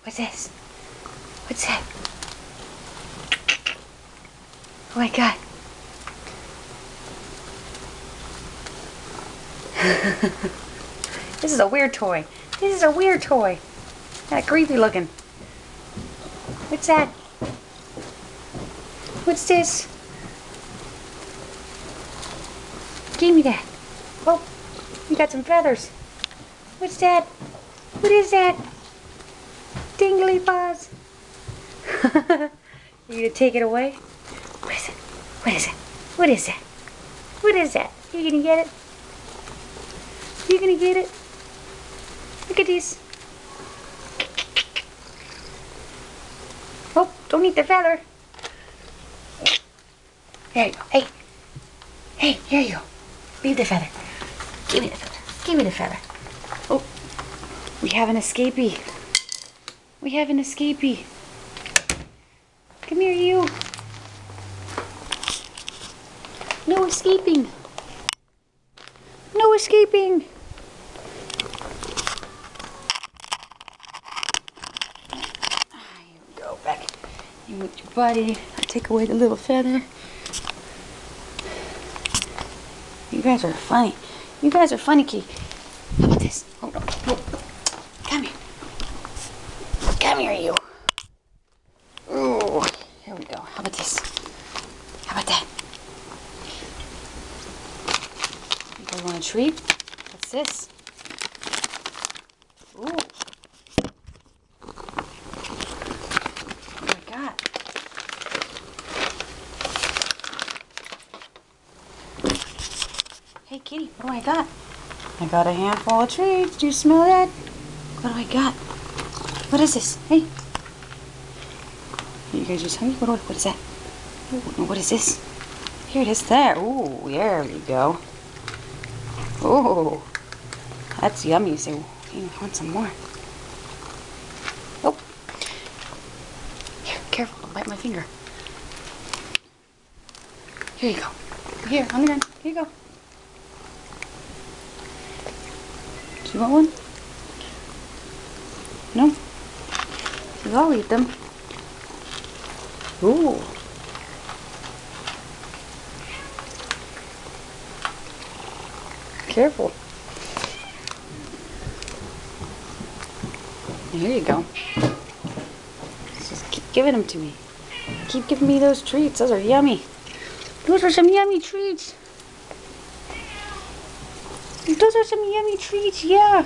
What's this? What's that? Oh my God. This is a weird toy. This is a weird toy. Kind of creepy looking. What's that? What's this? Give me that. Oh, you got some feathers. What's that? What is that? Dingly paws. You gonna take it away? What is it? What is it? What is that? What is that? You gonna get it? You gonna get it? Look at these. Oh, don't eat the feather. There you go. Hey. Hey, here you go. Leave the feather. Give me the feather. Give me the feather. Oh, we have an escapee. We have an escapee. Come here, you. No escaping. No escaping. Here we go. Back in with your buddy. I'll take away the little feather. You guys are funny. You guys are funny, Key. How about this? Hold on. Oh. Come here. Come here, you. Ooh. Here we go. How about this? How about that? You guys want a treat? What's this? Ooh. What do I got? Hey, kitty, what do I got? I got a handful of treats. Do you smell that? What do I got? What is this? Hey. You guys just hungry? What is that? Ooh, what is this? Here it is there. Ooh, there we go. Ooh, that's yummy. So, you want some more? Oh. Here, careful. Don't bite my finger. Here you go. Here, on the ground. Here you go. Do you want one? No? So I'll eat them. Ooh. Careful. Here you go. Just keep giving them to me. Keep giving me those treats. Those are yummy. Those are some yummy treats. Those are some yummy treats, yeah.